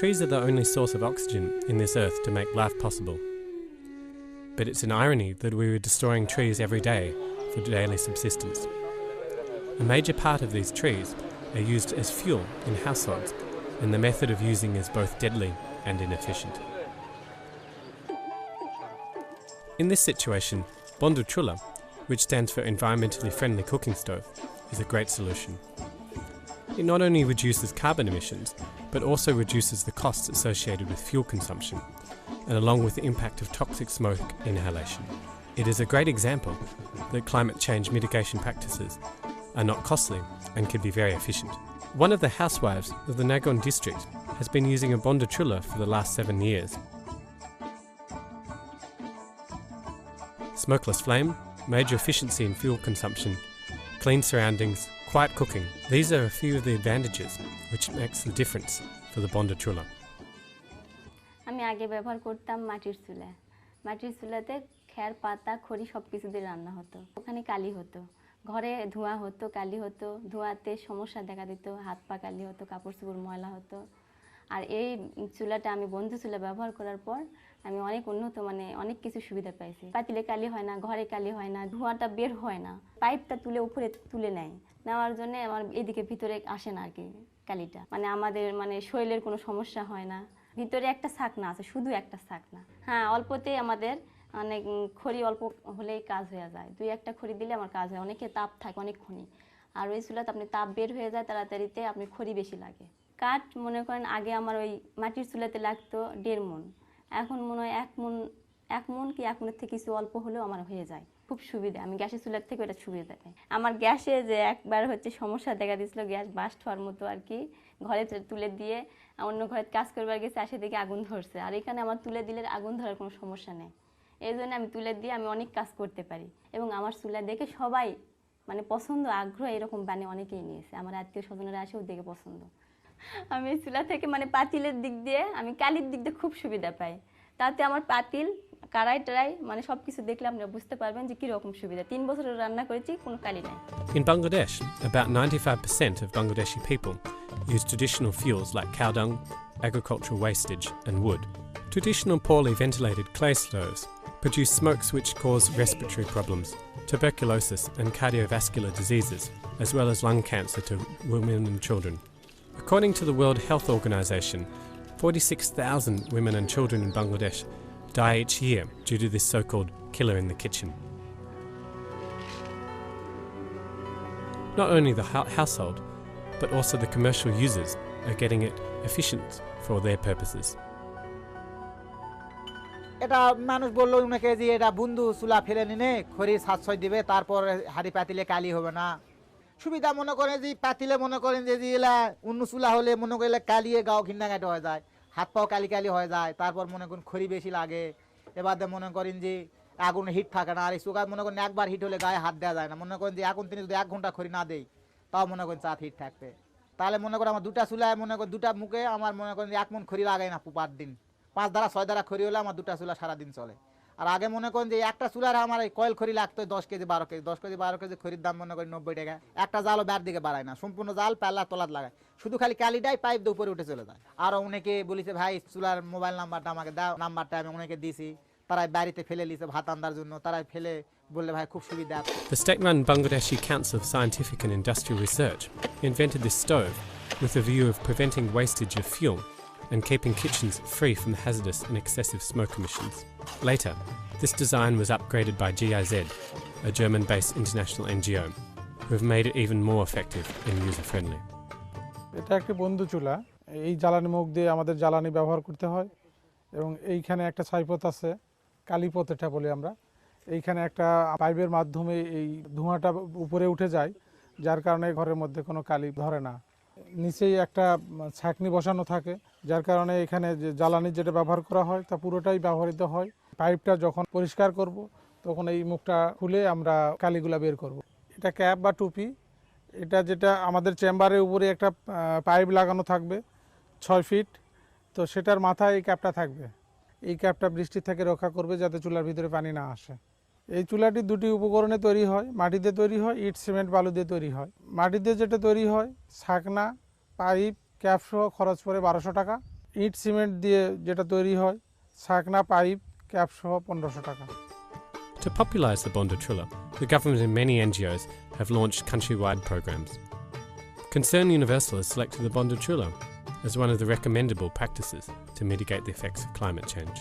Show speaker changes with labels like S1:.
S1: Trees are the only source of oxygen in this earth to make life possible. But it's an irony that we are destroying trees every day for daily subsistence. A major part of these trees are used as fuel in households, and the method of using is both deadly and inefficient. In this situation, Bondu Chula, which stands for Environmentally Friendly Cooking Stove, is a great solution. It not only reduces carbon emissions, but also reduces the costs associated with fuel consumption, and along with the impact of toxic smoke inhalation. It is a great example that climate change mitigation practices are not costly and can be very efficient. One of the housewives of the Nagon district has been using a Bondu Chula for the last 7 years. Smokeless flame, major efficiency in fuel consumption, clean surroundings, quiet cooking. These are a few of the advantages which makes the difference for the Bondu Chula.
S2: আমি আগে ব্যবহার করতাম মাটির চুলা। মাটির চুলাতে খের পাতা খড়ি সব কিছু দিয়ে রান্না হতো। ওখানে কালি হতো। ঘরে ধোঁয়া হতো, কালি হতো, ধোঁয়াতে সমস্যা দেখা দিত, হাত পা কালি হতো, কাপড় চোপড় ময়লা হতো। আর এই চুলাটা আমি বন্ধু চুলা ব্যবহার করার পর আমি অনেক উন্নত অনেক কিছু সুবিধা পাইছি। পাতিলে কালি হয় না, ঘরে কালি হয় না, ধোঁয়াটা বের হয় না। পাইপটা তুলে উপরে তুলে নেয়। নেওয়ার জন্য আমার এদিকে ভিতরে আসে না আর কি কালিটা। আমাদের শরীরের কোনো সমস্যা হয় না। ভিতরে একটা ছাকনা আছে, শুধু একটা ছাকনা। হ্যাঁ, অল্পতেই আমাদের খড়ি অল্প হলেই কাজ হয়ে যায়। 2-1টা খড়ি দিলে আমার কাজ হয়। অনেকে তাপ থাকে অনেকক্ষণই। আর ওই চুলাতে আপনি তাপ বের হয়ে যায় তাড়াতাড়িতে, আপনি খড়ি বেশি লাগে। কাঠ মনে করেন আগে আমার ওই মাটির চুলাতে লাগতো 1.5 মণ। এখন মনে হয় 1 মণ কি 1 মণের থেকে কিছু অল্প হলেও আমার হয়ে যায়। খুব সুবিধা। আমি গ্যাসের চুলার থেকে ওটা সুবিধা পাই। আমার গ্যাসে যে একবার সমস্যা দেখা দিয়েছিল, গ্যাস বাস্ট হওয়ার মতো আর কি। ঘরে তুলে দিয়ে অন্য ঘরে কাজ করবার গেছে, আসে দেখে আগুন ধরছে। আর এখানে আমার তুলে দিলে আগুন ধরার কোনো সমস্যা নেই। এই জন্য আমি তুলে দিয়ে আমি অনেক কাজ করতে পারি। এবং আমার চুলা দেখে সবাই পছন্দ, আগ্রহ এরকম অনেকেই নিয়েছে। আমার আত্মীয় স্বজনেরা আসেও দেখে পছন্দ। আমি এই চুলা থেকে পাতিলের দিক দিয়ে, আমি কালির দিক দিয়ে খুব সুবিধা পাই। তাতে আমার পাতিল, কারাই টারাই সব কিছু দেখলে আপনারা বুঝতে পারবেন যে কীরকম সুবিধা। 3 বছরের রান্না করেছি, কোনো কালি নাই।
S1: In Bangladesh, about 95% of Bangladeshi people use traditional fuels like cow dung, agricultural wastage and wood. Traditional poorly ventilated clay stoves produce smokes which cause respiratory problems, tuberculosis and cardiovascular diseases, as well as lung cancer to women and children. According to the World Health Organization, 46,000 women and children in Bangladesh die each year due to this so-called killer in the kitchen. Not only the household, but also the commercial users are getting it efficient for their purposes.
S3: এটা মানুষ বললো উনাকে যে এটা বন্ধু চুলা ফেলে নিনে খড়ি 700 দিবে, তারপর হাড়ি পাতিলে কালি হবে না। সুবিধা মনে করেন যে পাতিলে মনে করেন যে এলা অন্য চুলা হলে মনে করলে কালিয়ে গাও ঘিন্নাঘাটে হয়ে যায়, হাত পাও কালি কালি হয়ে যায়। তারপর মনে করেন খড়ি বেশি লাগে। এবারে মনে করেন যে আগুন হিট থাকে না। আর এই চুলা মনে করেন একবার হিট হলে গায়ে হাত দেওয়া যায় না। মনে করেন যে এখন তিনি যদি 1 ঘন্টা খড়ি না দেই, তাও মনে করেন চাত হিট থাকবে। তাহলে মনে করেন আমার 2টা চুলায় মনে করেন 2টা মুখে আমার মনে করেন যে 1 মণ খড়ি লাগাই না পার দিন। 5 দ্বারা 6 দ্বারা খড়ি হলে আমার 2টা চুলা সারাদিন চলে। আর আগে মনে করেন যে একটা চুলার আমার এই কয়েল খড়ি লাগতো 10 কেজি 12 কেজি। 10 কেজি 12 কেজি খড়ির দাম মনে করেন 90 টাকা। একটা জালও ব্যার দিকে বাড়ায় না, সম্পূর্ণ জাল পাল্লা তলাত লাগায়, শুধু খালি কালিটাই পাইপ দিয়ে উপরে উঠে চলে যায়। আর অনেকে বলেছে ভাই চুলার মোবাইল নাম্বারটা আমাকে দাও। নাম্বারটা আমি অনেকে দিয়েছি, তারাই বাড়িতে ফেলে লিছে ভাত আন্দার জন্য। তারাই ফেলে বললে ভাই খুব সুবিধা।
S1: The state-run Bangladeshi Council of Scientific and Industrial Research invented this stove with a view of preventing wastage of fuel and keeping kitchens free from hazardous and excessive smoke emissions. Later, this design was upgraded by GIZ, a German-based international NGO, who have made it even more effective and user-friendly.
S4: এটা একটি বন্ধু চুলা। এই জ্বালানি মুখ দিয়ে আমাদের জ্বালানি ব্যবহার করতে হয় এবং এইখানে একটা ছাইপথ আছে, কালীপথ এটা বলি আমরা। এইখানে একটা পাইপের মাধ্যমে এই ধোঁয়াটা উপরে উঠে যায়, যার কারণে ঘরের মধ্যে কোনো কালি ধরে না। নিচেই একটা ছাঁকনি বসানো থাকে, যার কারণে এখানে যে জ্বালানি যেটা ব্যবহার করা হয় তা পুরোটাই ব্যবহৃত হয়। পাইপটা যখন পরিষ্কার করব তখন এই মুখটা খুলে আমরা কালিগুলা বের করব। এটা ক্যাপ বা টুপি। এটা যেটা আমাদের চেম্বারের উপরে একটা পাইপ লাগানো থাকবে 6 ফিট, তো সেটার মাথায় এই ক্যাপটা থাকবে। এই ক্যাপটা বৃষ্টি থেকে রক্ষা করবে যাতে চুলার ভিতরে পানি না আসে। এই চুলাটি 2টি উপকরণে তৈরি হয়, মাটি দিয়ে তৈরি হয়, ইট সিমেন্ট বালু দিয়ে তৈরি হয়। মাটি দিয়ে যেটা তৈরি হয় ছাকনা, পাইপ, ক্যাপ সহ খরচ পড়ে 1200 টাকা ইট সিমেন্ট দিয়ে যেটা তৈরি হয়, ছাকনা পাইপ ক্যাপ সহ 1500 টাকা।
S1: To popularise the Bondo Chulla, the government and many NGOs have launched countrywide programs. Concern Universal has selected the Bondo Chulla as one of the recommendable practices to mitigate the effects of climate change.